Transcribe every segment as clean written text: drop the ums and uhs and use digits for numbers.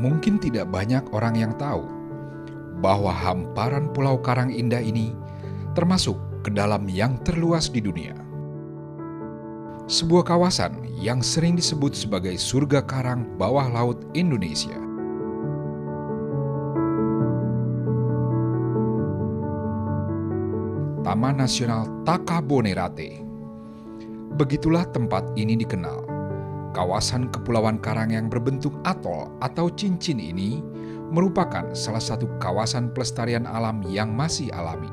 Mungkin tidak banyak orang yang tahu bahwa hamparan Pulau Karang Indah ini termasuk ke dalam yang terluas di dunia. Sebuah kawasan yang sering disebut sebagai surga karang bawah laut Indonesia. Taman Nasional Takabonerate. Begitulah tempat ini dikenal. Kawasan Kepulauan Karang yang berbentuk atol atau cincin ini merupakan salah satu kawasan pelestarian alam yang masih alami.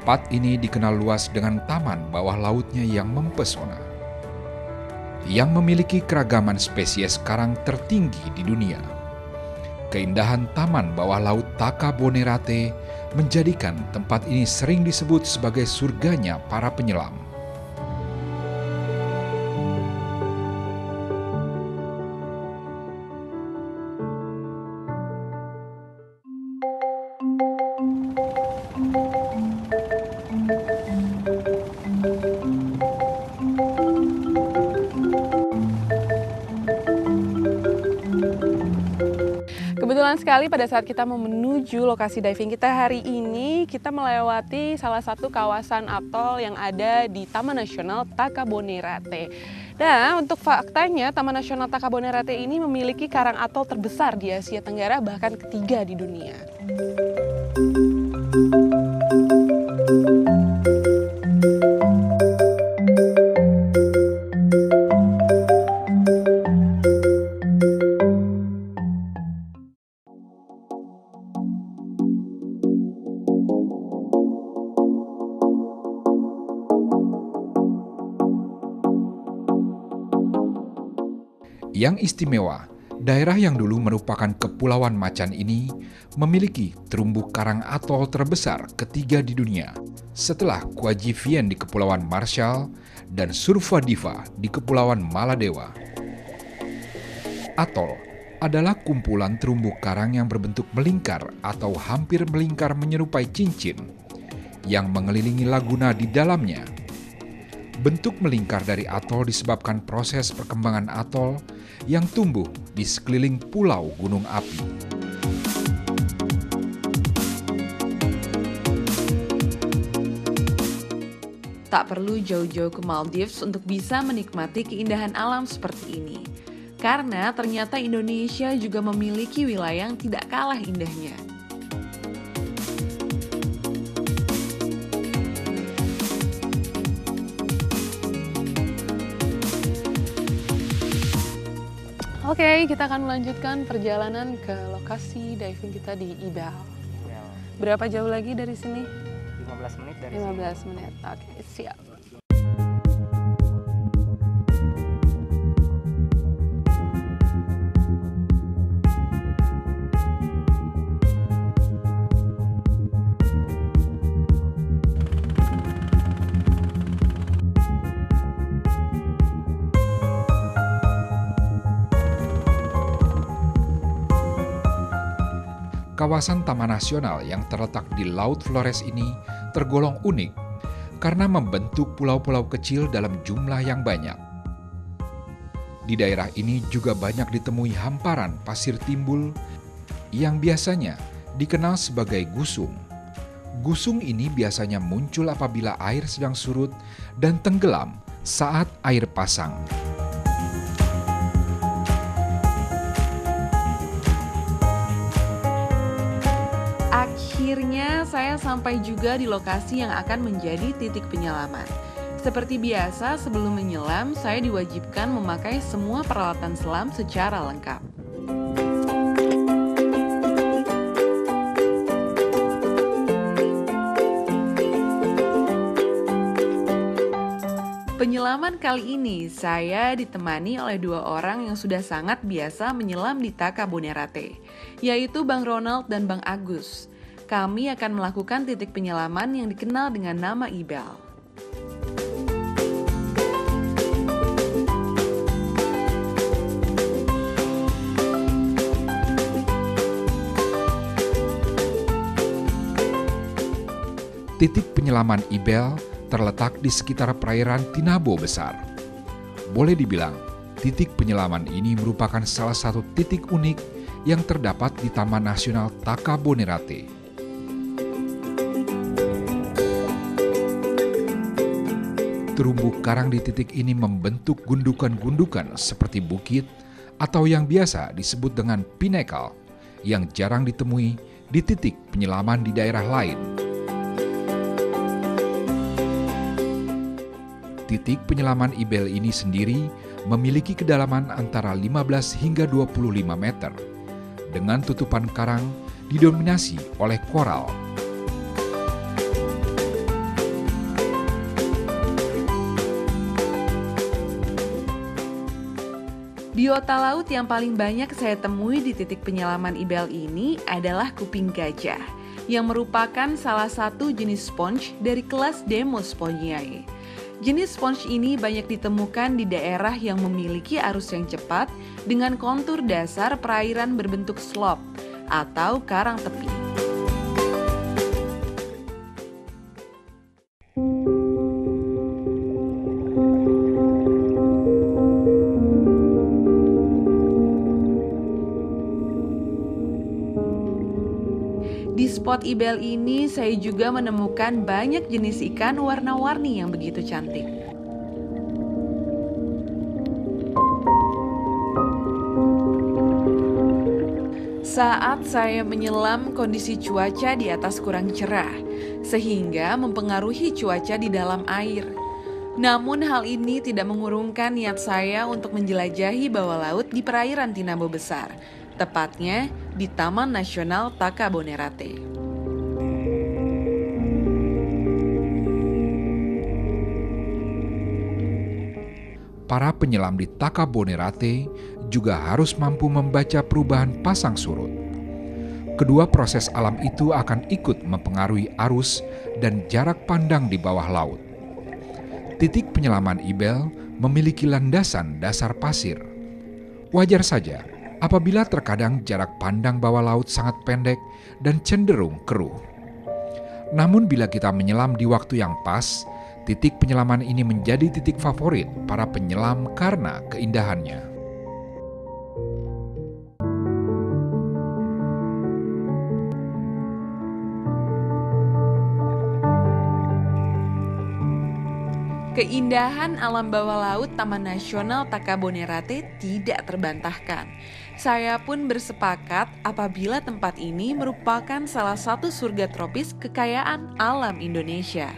Tempat ini dikenal luas dengan taman bawah lautnya yang mempesona, yang memiliki keragaman spesies karang tertinggi di dunia. Keindahan taman bawah laut Takabonerate menjadikan tempat ini sering disebut sebagai surganya para penyelam. Kebetulan sekali pada saat kita mau menuju lokasi diving kita hari ini, kita melewati salah satu kawasan atol yang ada di Taman Nasional Takabonerate. Dan untuk faktanya, Taman Nasional Takabonerate ini memiliki karang atol terbesar di Asia Tenggara, bahkan ketiga di dunia. Yang istimewa, daerah yang dulu merupakan kepulauan macan ini memiliki terumbu karang atol terbesar ketiga di dunia, setelah Kwajivien di Kepulauan Marshall dan Surfadiva di Kepulauan Maladewa. Atol adalah kumpulan terumbu karang yang berbentuk melingkar atau hampir melingkar menyerupai cincin yang mengelilingi laguna di dalamnya. Bentuk melingkar dari atol disebabkan proses perkembangan atol yang tumbuh di sekeliling pulau gunung api. Tak perlu jauh-jauh ke Maldives untuk bisa menikmati keindahan alam seperti ini. Karena ternyata Indonesia juga memiliki wilayah yang tidak kalah indahnya. Oke, kita akan melanjutkan perjalanan ke lokasi diving kita di Ibal. Berapa jauh lagi dari sini? 15 menit dari 15 menit. Oke, siap. Kawasan Taman Nasional yang terletak di Laut Flores ini tergolong unik karena membentuk pulau-pulau kecil dalam jumlah yang banyak. Di daerah ini juga banyak ditemui hamparan pasir timbul yang biasanya dikenal sebagai gusung. Gusung ini biasanya muncul apabila air sedang surut dan tenggelam saat air pasang. Akhirnya saya sampai juga di lokasi yang akan menjadi titik penyelaman. Seperti biasa, sebelum menyelam, saya diwajibkan memakai semua peralatan selam secara lengkap. Penyelaman kali ini saya ditemani oleh dua orang yang sudah sangat biasa menyelam di Taka Bonerate, yaitu Bang Ronald dan Bang Agus. Kami akan melakukan titik penyelaman yang dikenal dengan nama Ibel. Titik penyelaman Ibel terletak di sekitar perairan Tinabo Besar. Boleh dibilang, titik penyelaman ini merupakan salah satu titik unik yang terdapat di Taman Nasional Taka Bonerate. Terumbu karang di titik ini membentuk gundukan-gundukan seperti bukit atau yang biasa disebut dengan pinnacle yang jarang ditemui di titik penyelaman di daerah lain. Titik penyelaman Ibel ini sendiri memiliki kedalaman antara 15 hingga 25 meter dengan tutupan karang didominasi oleh koral. Biota laut yang paling banyak saya temui di titik penyelaman Ibel ini adalah kuping gajah, yang merupakan salah satu jenis sponge dari kelas Demospongiae. Jenis sponge ini banyak ditemukan di daerah yang memiliki arus yang cepat dengan kontur dasar perairan berbentuk slope atau karang tepi. Di spot Ibel ini saya juga menemukan banyak jenis ikan warna-warni yang begitu cantik. Saat saya menyelam, kondisi cuaca di atas kurang cerah, sehingga mempengaruhi cuaca di dalam air. Namun hal ini tidak mengurungkan niat saya untuk menjelajahi bawah laut di perairan Tinabo Besar, tepatnya di Taman Nasional Taka Bonerate. Para penyelam di Taka Bonerate juga harus mampu membaca perubahan pasang surut. Kedua proses alam itu akan ikut mempengaruhi arus dan jarak pandang di bawah laut. Titik penyelaman Ibel memiliki landasan dasar pasir. Wajar saja apabila terkadang jarak pandang bawah laut sangat pendek dan cenderung keruh. Namun bila kita menyelam di waktu yang pas, titik penyelaman ini menjadi titik favorit para penyelam karena keindahannya. Keindahan alam bawah laut Taman Nasional Taka Bonerate tidak terbantahkan. Saya pun bersepakat apabila tempat ini merupakan salah satu surga tropis kekayaan alam Indonesia.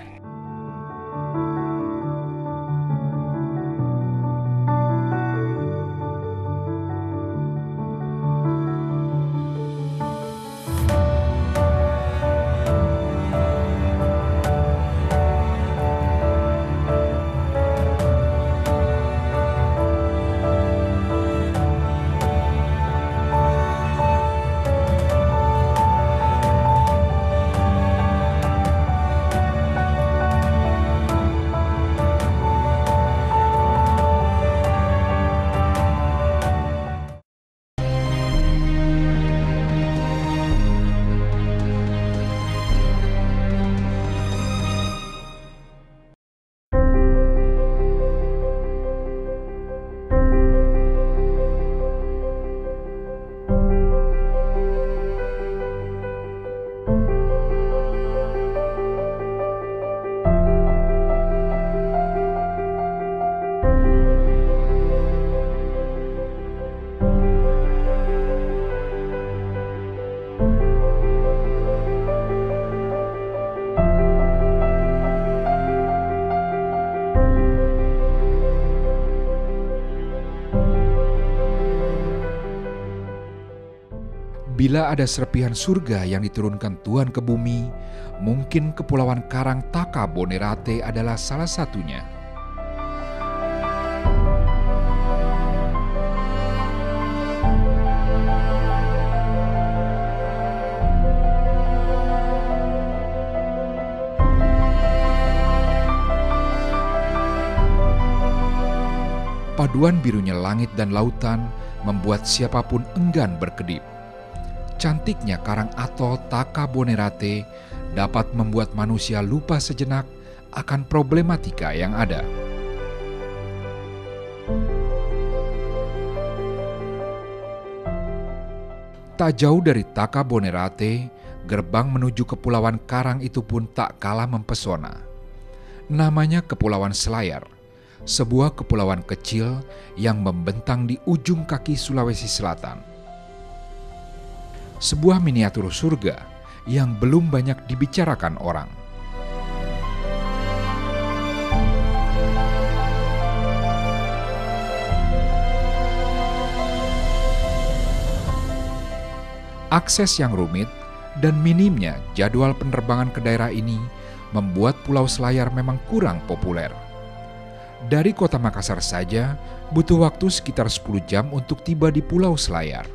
Bila ada serpihan surga yang diturunkan Tuhan ke bumi, mungkin Kepulauan Karang Taka Bonerate adalah salah satunya. Paduan birunya langit dan lautan membuat siapapun enggan berkedip. Cantiknya karang atol Taka Bonerate dapat membuat manusia lupa sejenak akan problematika yang ada. Tak jauh dari Taka Bonerate, gerbang menuju Kepulauan Karang itu pun tak kalah mempesona. Namanya Kepulauan Selayar, sebuah kepulauan kecil yang membentang di ujung kaki Sulawesi Selatan. Sebuah miniatur surga yang belum banyak dibicarakan orang. Akses yang rumit dan minimnya jadwal penerbangan ke daerah ini membuat Pulau Selayar memang kurang populer. Dari kota Makassar saja butuh waktu sekitar 10 jam untuk tiba di Pulau Selayar.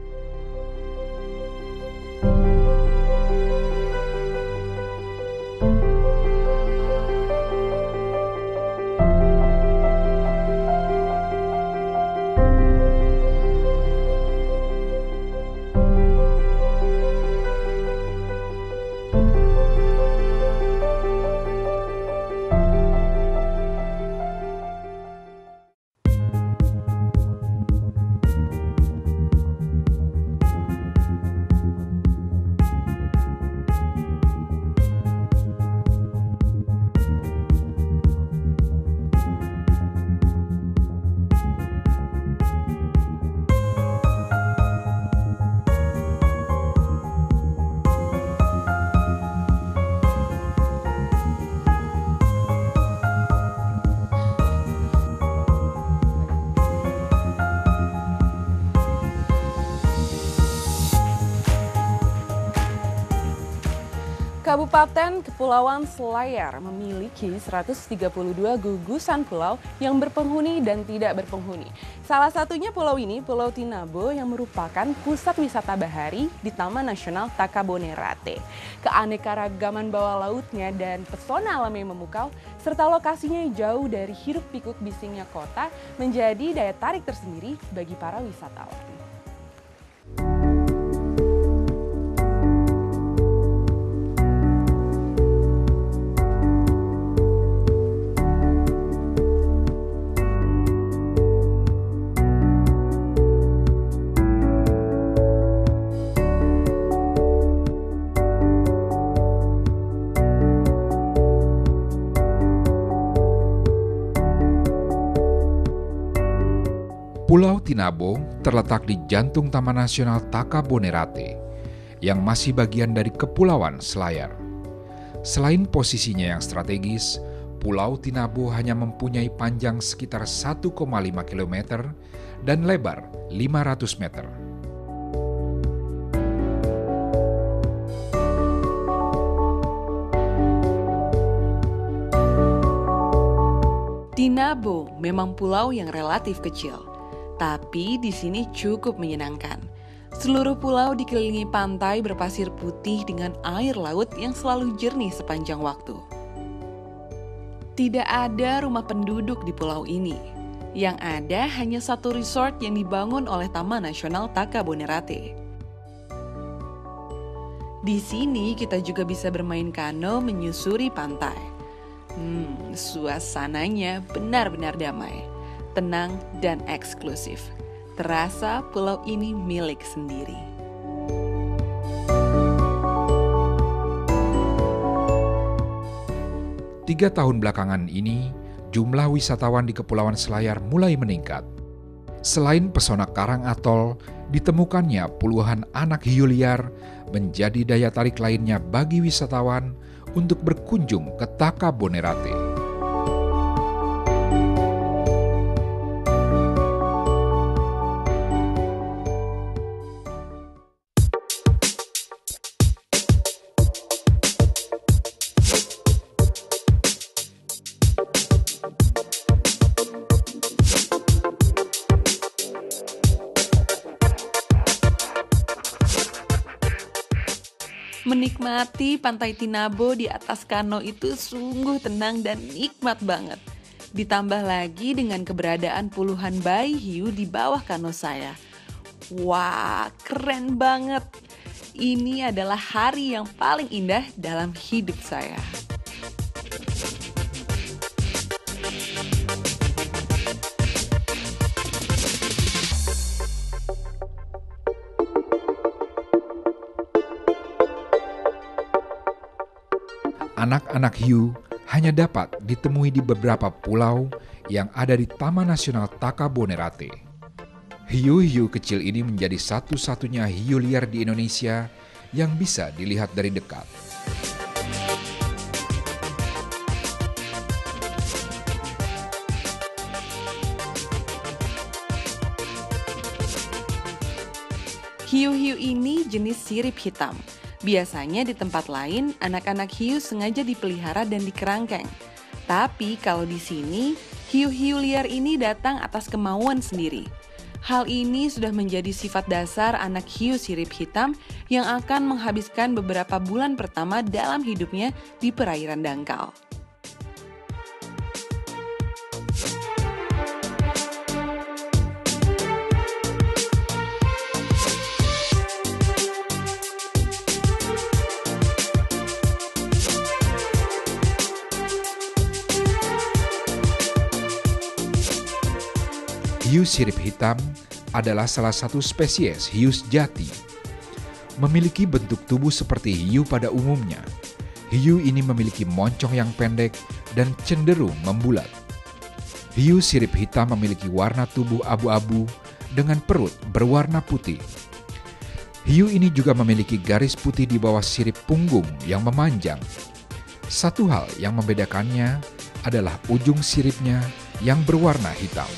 Kabupaten Kepulauan Selayar memiliki 132 gugusan pulau yang berpenghuni dan tidak berpenghuni. Salah satunya pulau ini, Pulau Tinabo, yang merupakan pusat wisata bahari di Taman Nasional Taka Bonerate. Keanekaragaman bawah lautnya dan pesona alam yang memukau, serta lokasinya yang jauh dari hiruk-pikuk bisingnya kota, menjadi daya tarik tersendiri bagi para wisatawan. Pulau Tinabo terletak di jantung Taman Nasional Taka Bonerate, yang masih bagian dari Kepulauan Selayar. Selain posisinya yang strategis, Pulau Tinabo hanya mempunyai panjang sekitar 1,5 km dan lebar 500 meter. Tinabo memang pulau yang relatif kecil, tapi di sini cukup menyenangkan. Seluruh pulau dikelilingi pantai berpasir putih dengan air laut yang selalu jernih sepanjang waktu. Tidak ada rumah penduduk di pulau ini. Yang ada hanya satu resort yang dibangun oleh Taman Nasional Taka Bonerate. Di sini kita juga bisa bermain kano menyusuri pantai. Suasananya benar-benar damai, tenang dan eksklusif. Terasa pulau ini milik sendiri. Tiga tahun belakangan ini, jumlah wisatawan di Kepulauan Selayar mulai meningkat. Selain pesona karang atol, ditemukannya puluhan anak hiu liar menjadi daya tarik lainnya bagi wisatawan untuk berkunjung ke Taka Bonerate. Menikmati pantai Tinabo di atas kano itu sungguh tenang dan nikmat banget. Ditambah lagi dengan keberadaan puluhan bayi hiu di bawah kano saya. Wah, keren banget. Ini adalah hari yang paling indah dalam hidup saya. Anak-anak hiu hanya dapat ditemui di beberapa pulau yang ada di Taman Nasional Taka Bonerate. Hiu-hiu kecil ini menjadi satu-satunya hiu liar di Indonesia yang bisa dilihat dari dekat. Hiu-hiu ini jenis sirip hitam. Biasanya di tempat lain, anak-anak hiu sengaja dipelihara dan dikerangkeng. Tapi kalau di sini, hiu-hiu liar ini datang atas kemauan sendiri. Hal ini sudah menjadi sifat dasar anak hiu sirip hitam yang akan menghabiskan beberapa bulan pertama dalam hidupnya di perairan dangkal. Hiu sirip hitam adalah salah satu spesies hiu sejati. Memiliki bentuk tubuh seperti hiu pada umumnya. Hiu ini memiliki moncong yang pendek dan cenderung membulat. Hiu sirip hitam memiliki warna tubuh abu-abu dengan perut berwarna putih. Hiu ini juga memiliki garis putih di bawah sirip punggung yang memanjang. Satu hal yang membedakannya adalah ujung siripnya yang berwarna hitam.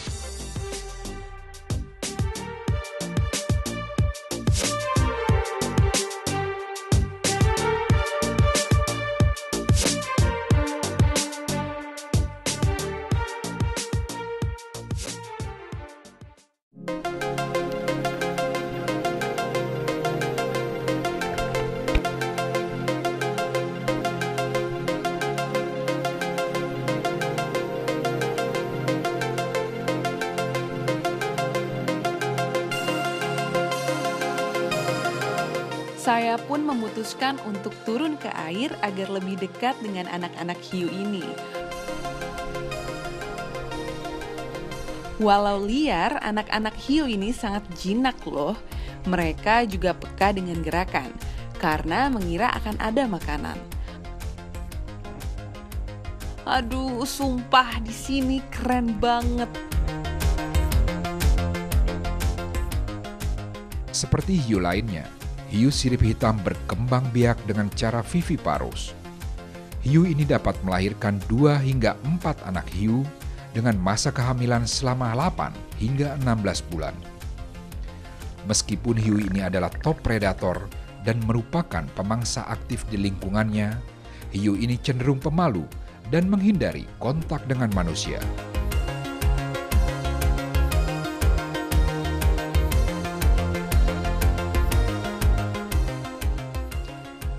Saya pun memutuskan untuk turun ke air agar lebih dekat dengan anak-anak hiu ini. Walau liar, anak-anak hiu ini sangat jinak loh. Mereka juga peka dengan gerakan, karena mengira akan ada makanan. Aduh, sumpah di sini keren banget. Seperti hiu lainnya, hiu sirip hitam berkembang biak dengan cara viviparous. Hiu ini dapat melahirkan 2 hingga 4 anak hiu dengan masa kehamilan selama 8 hingga 16 bulan. Meskipun hiu ini adalah top predator dan merupakan pemangsa aktif di lingkungannya, hiu ini cenderung pemalu dan menghindari kontak dengan manusia.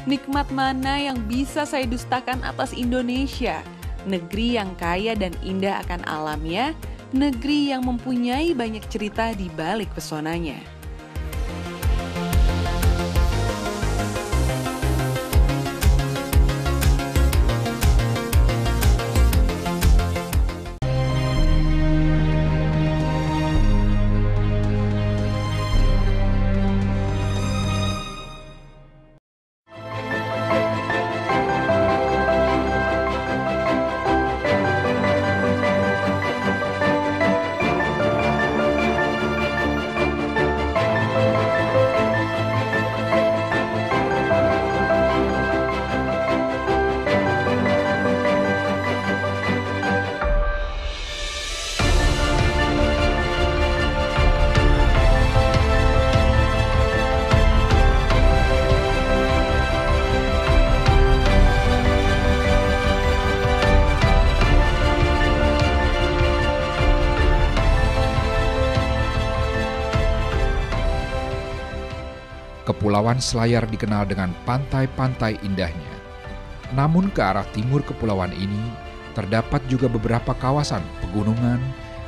Nikmat mana yang bisa saya dustakan atas Indonesia? Negeri yang kaya dan indah akan alamnya, negeri yang mempunyai banyak cerita di balik pesonanya. Kepulauan Selayar dikenal dengan pantai-pantai indahnya. Namun ke arah timur kepulauan ini terdapat juga beberapa kawasan pegunungan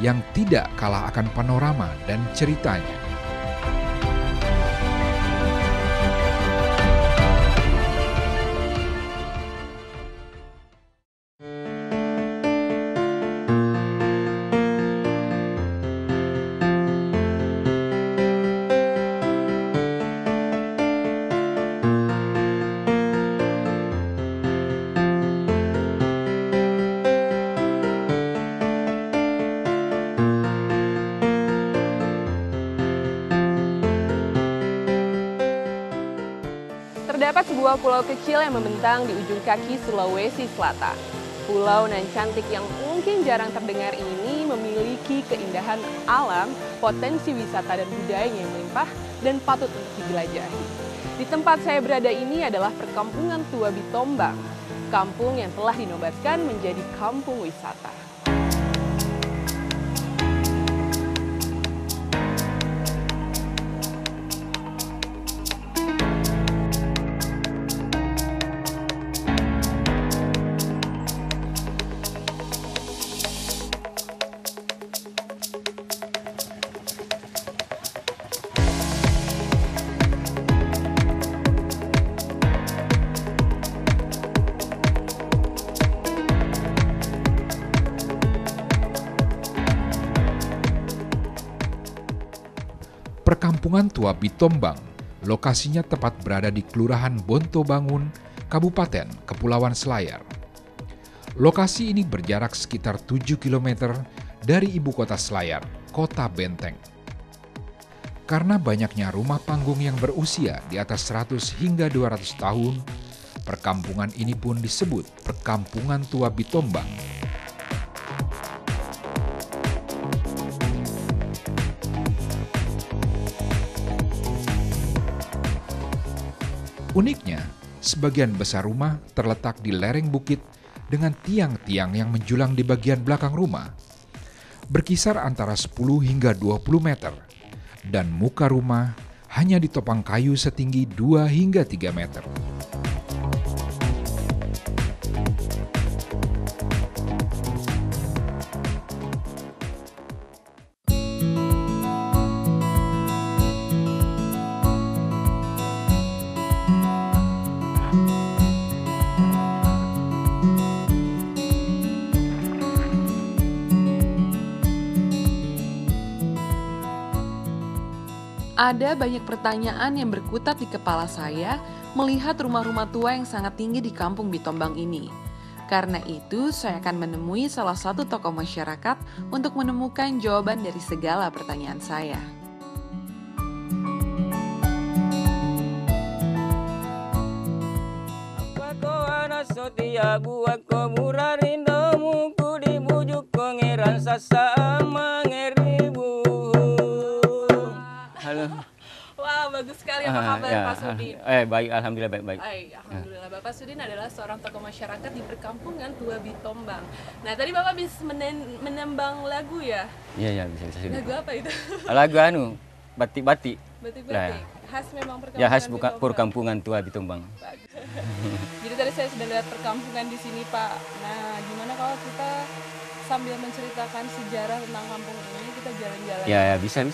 yang tidak kalah akan panorama dan ceritanya. Terdapat sebuah pulau kecil yang membentang di ujung kaki Sulawesi Selatan. Pulau nan cantik yang mungkin jarang terdengar ini memiliki keindahan alam, potensi wisata dan budayanya yang melimpah dan patut untuk dijelajahi. Di tempat saya berada ini adalah perkampungan tua Bitombang, kampung yang telah dinobatkan menjadi kampung wisata. Perkampungan tua Bitombang, lokasinya tepat berada di Kelurahan Bontobangun, Kabupaten Kepulauan Selayar. Lokasi ini berjarak sekitar 7 km dari ibu kota Selayar, Kota Benteng. Karena banyaknya rumah panggung yang berusia di atas 100 hingga 200 tahun, perkampungan ini pun disebut Perkampungan Tua Bitombang. Uniknya, sebagian besar rumah terletak di lereng bukit dengan tiang-tiang yang menjulang di bagian belakang rumah, berkisar antara 10 hingga 20 meter, dan muka rumah hanya ditopang kayu setinggi 2 hingga 3 meter. Ada banyak pertanyaan yang berkutat di kepala saya melihat rumah-rumah tua yang sangat tinggi di kampung Bitombang ini. Karena itu, saya akan menemui salah satu tokoh masyarakat untuk menemukan jawaban dari segala pertanyaan saya. Halo. Wah, bagus sekali. Apa kabar Pak Sudin? Baik, alhamdulillah baik. Alhamdulillah, Bapak Sudin adalah seorang tokoh masyarakat di perkampungan tua Bitombang. Nah, tadi Bapak bisa menembang lagu ya? Iya, bisa. Lagu apa itu? Lagu batik-batik. Batik-batik. Khas memang perkampungan. Ya, khas Bitombang. perkampungan tua Bitombang. Bagus. Jadi tadi saya sudah lihat perkampungan di sini, Pak. Nah, gimana kalau kita sambil menceritakan sejarah tentang kampung ini, kita jalan-jalan? Ya, bisa.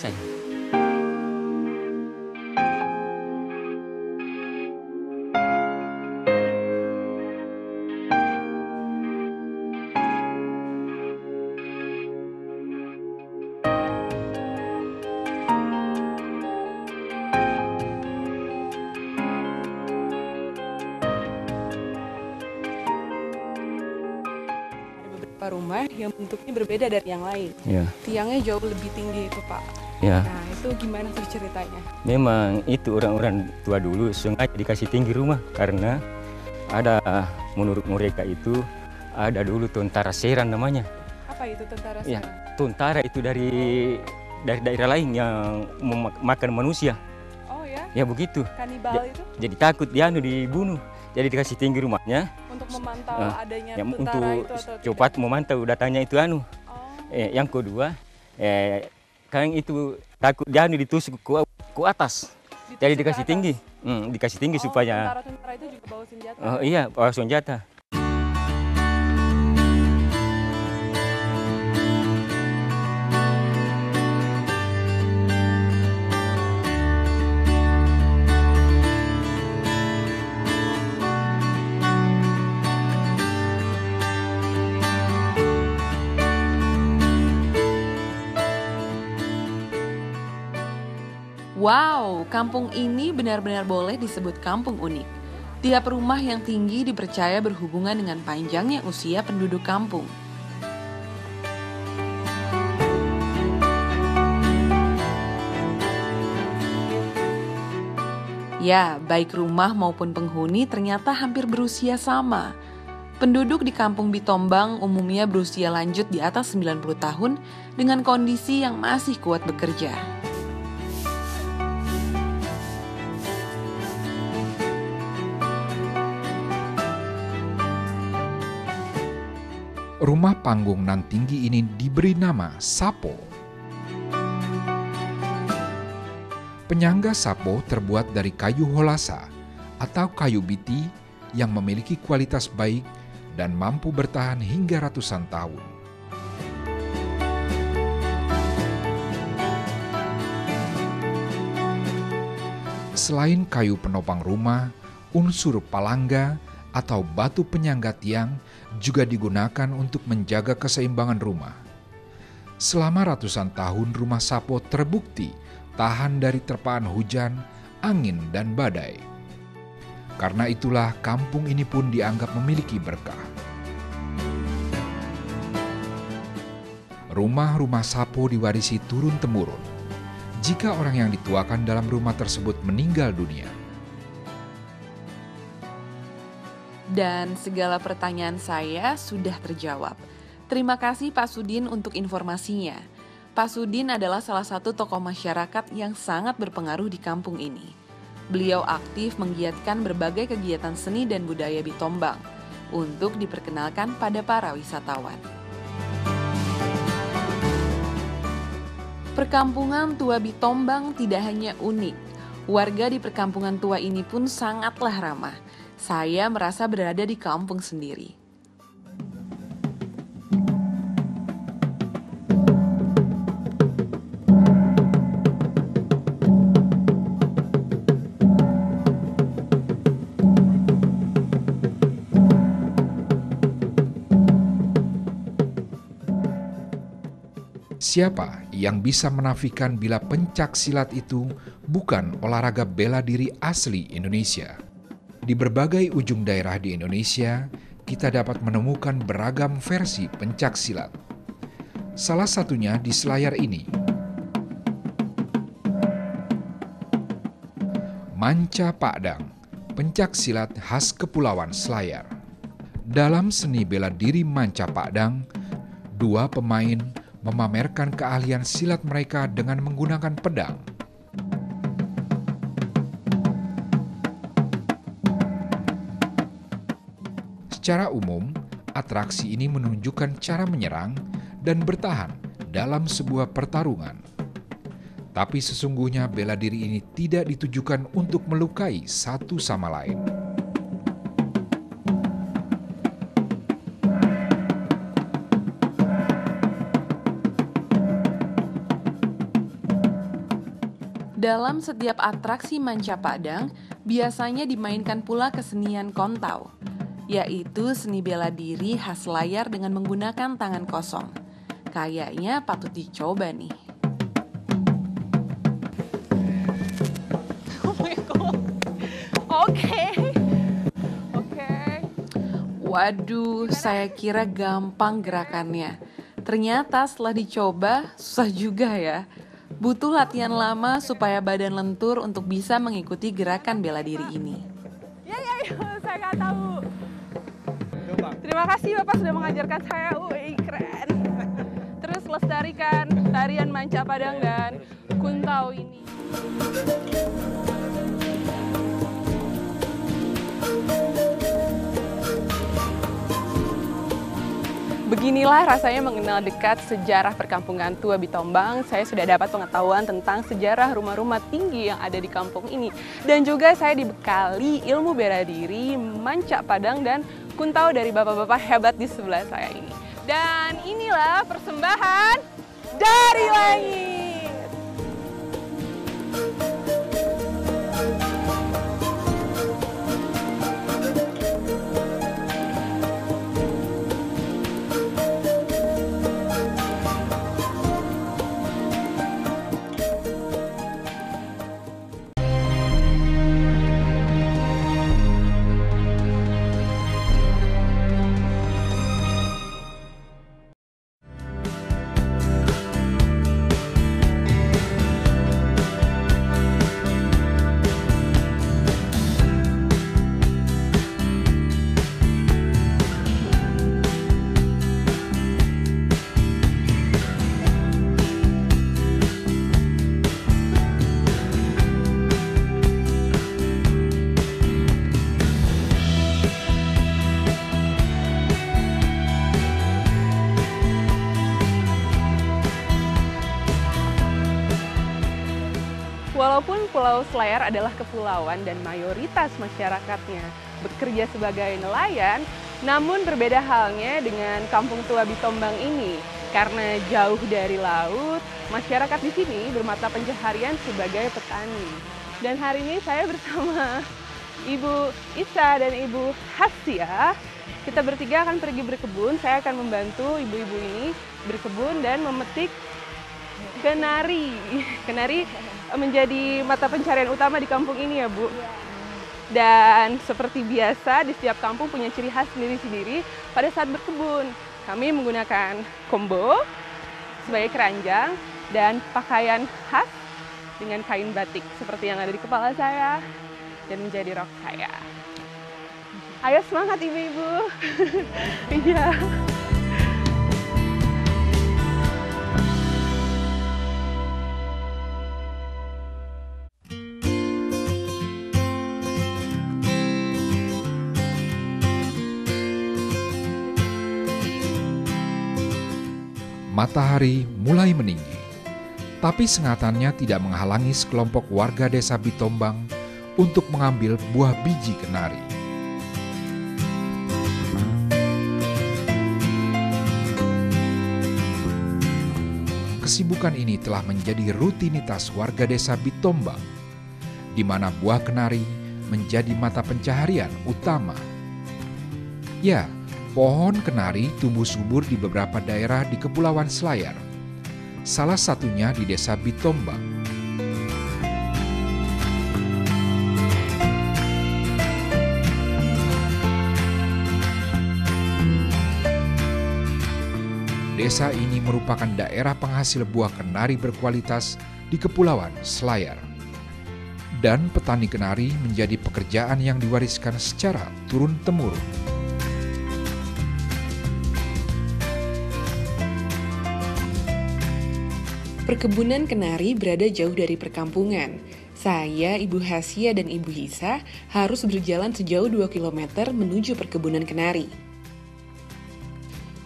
Rumah yang bentuknya berbeda dari yang lain. Ya. Tiangnya jauh lebih tinggi itu, Pak. Ya. Nah, itu gimana tuh ceritanya? Memang itu orang-orang tua dulu sengaja dikasih tinggi rumah karena ada menurut mereka itu ada dulu tentara Seran namanya. Apa itu tentara Ya, Seran? tentara itu dari daerah lain yang memakan manusia. Oh ya? Ya begitu. Kanibal itu Jadi takut dia dibunuh. Jadi dikasih tinggi rumahnya. untuk memantau adanya Ya, tentara untuk itu atau cepat tidak? memantau datanya itu Oh, yang kedua kan itu takut dia ditusuk ke atas. Jadi ditusuk dikasih ke tinggi. atas. Dikasih tinggi supaya tentara-tentara itu juga bawa senjata. iya bawa senjata. Wow, kampung ini benar-benar boleh disebut kampung unik. Tiap rumah yang tinggi dipercaya berhubungan dengan panjangnya usia penduduk kampung. Ya, baik rumah maupun penghuni ternyata hampir berusia sama. Penduduk di kampung Bitombang umumnya berusia lanjut di atas 90 tahun dengan kondisi yang masih kuat bekerja. Rumah panggung nan tinggi ini diberi nama Sapo. Penyangga Sapo terbuat dari kayu holasa atau kayu biti yang memiliki kualitas baik dan mampu bertahan hingga ratusan tahun. Selain kayu penopang rumah, unsur palangga atau batu penyangga tiang juga digunakan untuk menjaga keseimbangan rumah. Selama ratusan tahun rumah Sapo terbukti tahan dari terpaan hujan, angin, dan badai. Karena itulah kampung ini pun dianggap memiliki berkah. Rumah-rumah Sapo diwarisi turun-temurun jika orang yang dituakan dalam rumah tersebut meninggal dunia. Dan segala pertanyaan saya sudah terjawab. Terima kasih Pak Sudin untuk informasinya. Pak Sudin adalah salah satu tokoh masyarakat yang sangat berpengaruh di kampung ini. Beliau aktif menggiatkan berbagai kegiatan seni dan budaya Bitombang untuk diperkenalkan pada para wisatawan. Perkampungan tua Bitombang tidak hanya unik, warga di perkampungan tua ini pun sangatlah ramah. Saya merasa berada di kampung sendiri. Siapa yang bisa menafikan bila pencak silat itu bukan olahraga bela diri asli Indonesia? Di berbagai ujung daerah di Indonesia, kita dapat menemukan beragam versi pencak silat. Salah satunya di Selayar ini. Manca Pakdang, pencak silat khas Kepulauan Selayar. Dalam seni bela diri Manca Pakdang, dua pemain memamerkan keahlian silat mereka dengan menggunakan pedang. Secara umum, atraksi ini menunjukkan cara menyerang dan bertahan dalam sebuah pertarungan. Tapi sesungguhnya bela diri ini tidak ditujukan untuk melukai satu sama lain. Dalam setiap atraksi Manca Pakdang, biasanya dimainkan pula kesenian kontau, yaitu seni bela diri khas layar dengan menggunakan tangan kosong. Kayaknya patut dicoba nih. Oh my god. Oke. Waduh, saya kira gampang gerakannya. Ternyata setelah dicoba, susah juga ya. Butuh latihan lama supaya badan lentur untuk bisa mengikuti gerakan bela diri ini. Ya, saya nggak tahu. Terima kasih Bapak sudah mengajarkan saya. Keren. Terus lestarikan tarian Manca Pakdang dan Kuntau ini. Beginilah rasanya mengenal dekat sejarah perkampungan tua Bitombang. Saya sudah dapat pengetahuan tentang sejarah rumah-rumah tinggi yang ada di kampung ini. Dan juga saya dibekali ilmu bela diri, Manca Pakdang, dan Kuntau dari bapak-bapak hebat di sebelah saya ini. Dan inilah persembahan dari langit. Pulau Selayar adalah kepulauan dan mayoritas masyarakatnya bekerja sebagai nelayan, namun berbeda halnya dengan Kampung Tua Bitombang ini. Karena jauh dari laut, masyarakat di sini bermata pencaharian sebagai petani. Dan hari ini saya bersama Ibu Isa dan Ibu Hasya. Kita bertiga akan pergi berkebun. Saya akan membantu ibu-ibu ini berkebun dan memetik kenari. Kenari menjadi mata pencarian utama di kampung ini ya, Bu. Dan seperti biasa di setiap kampung punya ciri khas sendiri-sendiri pada saat berkebun. Kami menggunakan kombo sebagai keranjang dan pakaian khas dengan kain batik seperti yang ada di kepala saya dan menjadi rok saya. Ayo semangat ibu-ibu. Iya. Matahari mulai meninggi, tapi sengatannya tidak menghalangi sekelompok warga desa Bitombang untuk mengambil buah biji kenari. Kesibukan ini telah menjadi rutinitas warga desa Bitombang, di mana buah kenari menjadi mata pencaharian utama. Ya, pohon kenari tumbuh subur di beberapa daerah di Kepulauan Selayar, salah satunya di desa Bitombang. Desa ini merupakan daerah penghasil buah kenari berkualitas di Kepulauan Selayar. Dan petani kenari menjadi pekerjaan yang diwariskan secara turun-temurun. Perkebunan kenari berada jauh dari perkampungan. Saya, Ibu Hasya, dan Ibu Hisa harus berjalan sejauh 2 km menuju perkebunan kenari.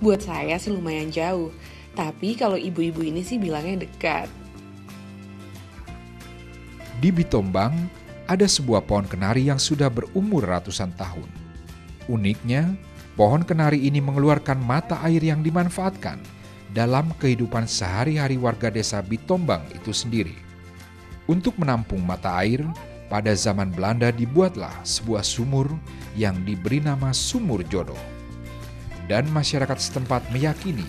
Buat saya sih lumayan jauh, tapi kalau ibu-ibu ini sih bilangnya dekat. Di Bitombang, ada sebuah pohon kenari yang sudah berumur ratusan tahun. Uniknya, pohon kenari ini mengeluarkan mata air yang dimanfaatkan dalam kehidupan sehari-hari warga desa Bitombang itu sendiri. Untuk menampung mata air, pada zaman Belanda dibuatlah sebuah sumur yang diberi nama Sumur Jodoh. Dan masyarakat setempat meyakini,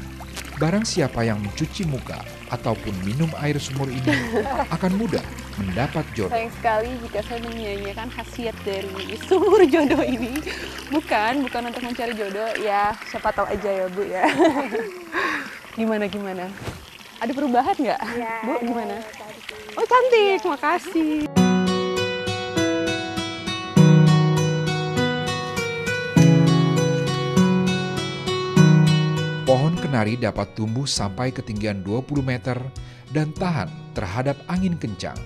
barang siapa yang mencuci muka ataupun minum air sumur ini akan mudah mendapat jodoh. Sayang sekali jika saya menyanyikan khasiat dari sumur jodoh ini. Bukan untuk mencari jodoh, ya siapa tahu aja ya Bu ya. Gimana? Ada perubahan nggak? Ya, Bu, gimana? cantik. Oh cantik, makasih. Pohon kenari dapat tumbuh sampai ketinggian 20 meter dan tahan terhadap angin kencang.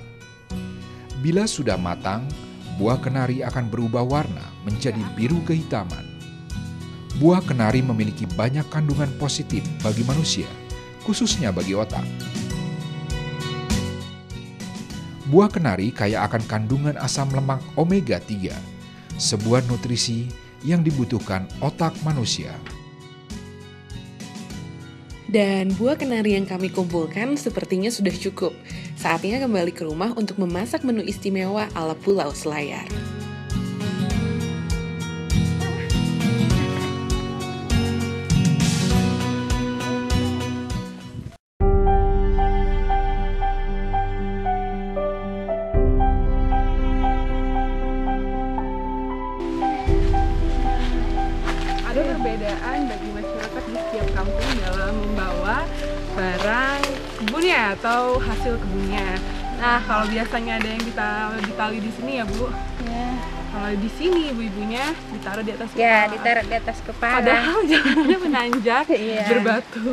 Bila sudah matang, buah kenari akan berubah warna menjadi biru kehitaman. Buah kenari memiliki banyak kandungan positif bagi manusia, khususnya bagi otak. Buah kenari kaya akan kandungan asam lemak omega 3, sebuah nutrisi yang dibutuhkan otak manusia. Dan buah kenari yang kami kumpulkan sepertinya sudah cukup. Saatnya kembali ke rumah untuk memasak menu istimewa ala Pulau Selayar. Ada perbedaan bagi masyarakat di setiap kampung dalam membawa barang kebunnya atau hasil kebunnya. Nah, kalau biasanya ada yang ditali di sini ya Bu. Ya, Kalau di sini ibu-ibunya ditaruh di atas ya kepala. ditaruh di atas kepala. Padahal jalannya menanjak, Iya. berbatu.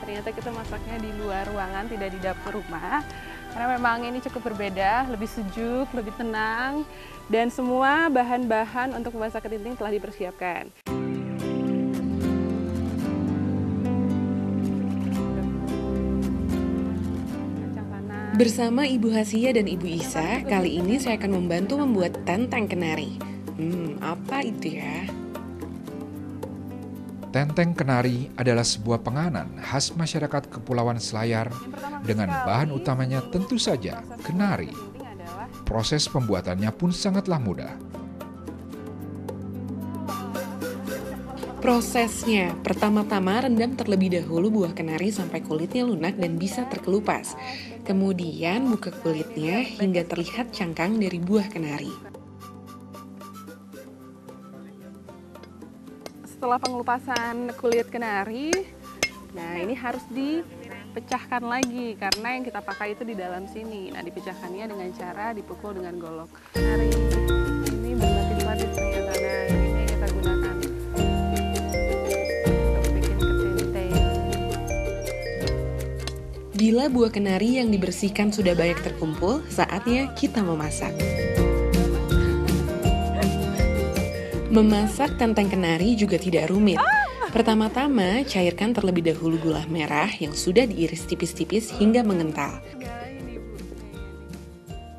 Ternyata kita masaknya di luar ruangan, tidak di dapur rumah. Karena memang ini cukup berbeda, lebih sejuk, lebih tenang. Dan semua bahan-bahan untuk memasak ketinting telah dipersiapkan. Bersama Ibu Hasia dan Ibu Isa, kali ini saya akan membantu membuat tenteng kenari. Apa itu ya? Tenteng kenari adalah sebuah penganan khas masyarakat Kepulauan Selayar dengan bahan utamanya tentu saja kenari. Proses pembuatannya pun sangatlah mudah. Prosesnya, pertama-tama rendam terlebih dahulu buah kenari sampai kulitnya lunak dan bisa terkelupas. Kemudian buka kulitnya hingga terlihat cangkang dari buah kenari. Setelah pengelupasan kulit kenari, nah ini harus dipecahkan lagi karena yang kita pakai itu di dalam sini. Nah, dipecahkannya dengan cara dipukul dengan golok. Kenari ini berlapis-lapis ternyata. Nah, ini yang kita gunakan untuk bikin ketinting. Bila buah kenari yang dibersihkan sudah banyak terkumpul, saatnya kita memasak. Memasak tenteng kenari juga tidak rumit. Pertama-tama, cairkan terlebih dahulu gula merah yang sudah diiris tipis-tipis hingga mengental.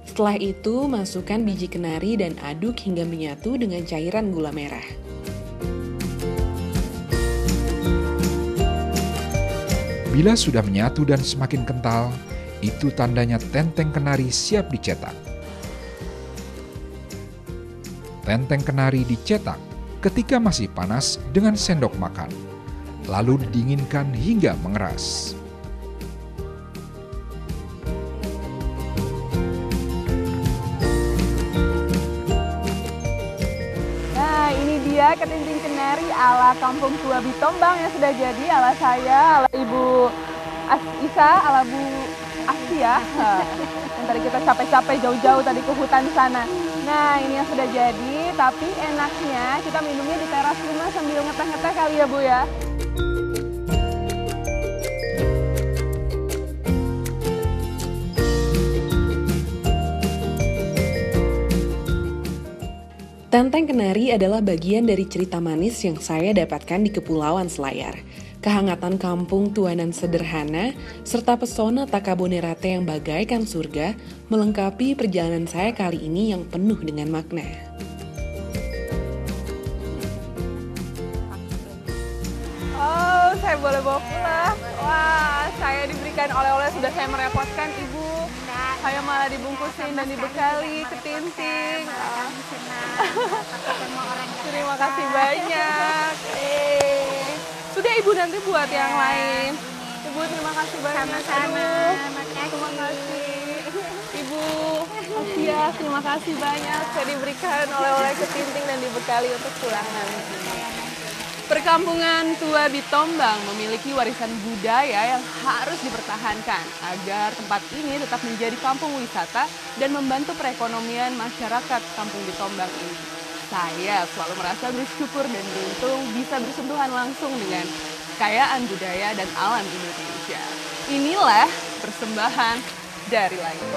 Setelah itu, masukkan biji kenari dan aduk hingga menyatu dengan cairan gula merah. Bila sudah menyatu dan semakin kental, itu tandanya tenteng kenari siap dicetak. Tenteng kenari dicetak ketika masih panas dengan sendok makan, lalu didinginkan hingga mengeras. Nah, ini dia ketinting kenari ala Kampung Tua Bitombang yang sudah jadi, ala saya, ala Ibu Isa, ala Bu Asia. Yang tadi kita capek-capek jauh-jauh tadi ke hutan sana. Nah, ini yang sudah jadi, tapi enaknya kita minumnya di teras rumah sambil ngeteh-ngeteh kali ya Bu ya. Tenteng kenari adalah bagian dari cerita manis yang saya dapatkan di Kepulauan Selayar. Kehangatan kampung tuanan sederhana, serta pesona Takabonerate yang bagaikan surga, melengkapi perjalanan saya kali ini yang penuh dengan makna. Oh, saya boleh bawa pulang. Wah, saya diberikan oleh-oleh, sudah saya merepotkan Ibu. Saya malah dibungkusin dan dibekali ketinting. Terima kasih banyak. Sudah Ibu nanti buat yang lain. Ibu terima kasih banyak. Sama-sama. Terima kasih. Ibu Asia, terima kasih banyak. Saya diberikan oleh-oleh ketinting dan dibekali untuk pulang nanti. Perkampungan Tua Bitombang memiliki warisan budaya yang harus dipertahankan agar tempat ini tetap menjadi kampung wisata dan membantu perekonomian masyarakat Kampung Bitombang ini. Saya selalu merasa bersyukur dan beruntung bisa bersentuhan langsung dengan kekayaan budaya dan alam Indonesia. Inilah persembahan dari langit.